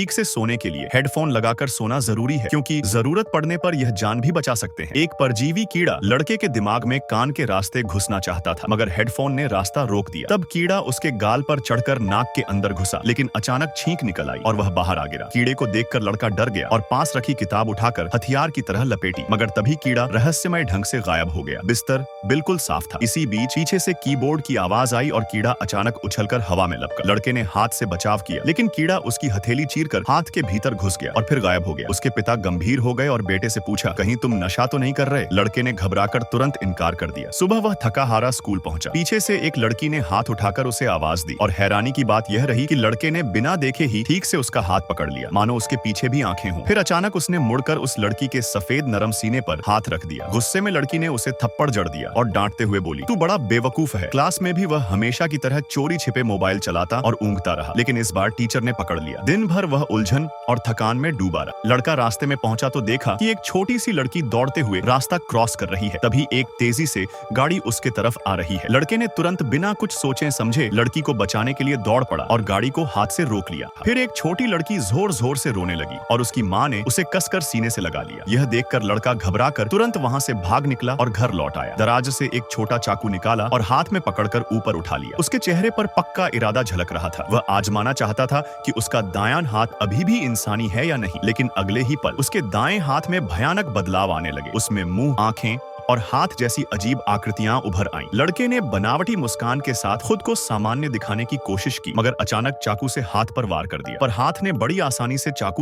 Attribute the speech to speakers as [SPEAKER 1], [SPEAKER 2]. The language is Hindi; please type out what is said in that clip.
[SPEAKER 1] ठीक से सोने के लिए हेडफोन लगाकर सोना जरूरी है, क्योंकि जरूरत पड़ने पर यह जान भी बचा सकते हैं। एक परजीवी कीड़ा लड़के के दिमाग में कान के रास्ते घुसना चाहता था, मगर हेडफोन ने रास्ता रोक दिया। तब कीड़ा उसके गाल पर चढ़कर नाक के अंदर घुसा, लेकिन अचानक छींक निकल आई और वह बाहर आ गिरा। कीड़े को देखकर लड़का डर गया और पास रखी किताब उठाकर हथियार की तरह लपेटी, मगर तभी कीड़ा रहस्यमय ढंग से गायब हो गया। बिस्तर बिल्कुल साफ था। इसी बीच पीछे से कीबोर्ड की आवाज आई और कीड़ा अचानक उछलकर हवा में लपका। लड़के ने हाथ से बचाव किया, लेकिन कीड़ा उसकी हथेली चीरकर हाथ के भीतर घुस गया और फिर गायब हो गया। उसके पिता गंभीर हो गए और बेटे से पूछा, कहीं तुम नशा तो नहीं कर रहे? लड़के ने घबराकर तुरंत इनकार कर दिया। सुबह वह थका हारा स्कूल पहुंचा। पीछे से एक लड़की ने हाथ उठाकर उसे आवाज दी और हैरानी की बात यह रही कि लड़के ने बिना देखे ही ठीक से उसका हाथ पकड़ लिया, मानो उसके पीछे भी आंखें हों। फिर अचानक उसने मुड़कर उस लड़की के सफेद नरम सीने पर हाथ रख दिया। गुस्से में लड़की ने उसे थप्पड़ जड़ दिया और डांटते हुए बोली, तू बड़ा बेवकूफ है। क्लास में भी वह हमेशा की तरह चोरी छिपे मोबाइल चलाता और ऊँगता रहा, लेकिन इस बार टीचर ने पकड़ लिया। दिन भर वह उलझन और थकान में डूबा रहा। लड़का रास्ते में पहुंचा तो देखा कि एक छोटी सी लड़की दौड़ते हुए रास्ता क्रॉस कर रही है। तभी एक तेजी से गाड़ी उसके तरफ आ रही है। लड़के ने तुरंत बिना कुछ सोचे समझे लड़की को बचाने के लिए दौड़ पड़ा और गाड़ी को हाथ से रोक लिया। फिर एक छोटी लड़की जोर जोर से रोने लगी और उसकी माँ ने उसे कसकर सीने से लगा लिया। यह देखकर लड़का घबराकर तुरंत वहां से भाग निकला और घर लौट आया। दराज से एक छोटा चाकू निकाला और हाथ में पकड़कर ऊपर उठा लिया। उसके चेहरे पर पक्का इरादा झलक रहा था। वह आजमाना चाहता था कि उसका दायां हाथ अभी भी इंसानी है या नहीं, लेकिन अगले ही पल उसके दाएं हाथ में भयानक बदलाव आने लगे। उसमें मुंह, आंखें और हाथ जैसी अजीब आकृतियां उभर आईं। लड़के ने बनावटी मुस्कान के साथ खुद को सामान्य दिखाने की कोशिश की, मगर अचानक चाकू से हाथ पर वार कर दिया। पर हाथ ने बड़ी आसानी से चाकू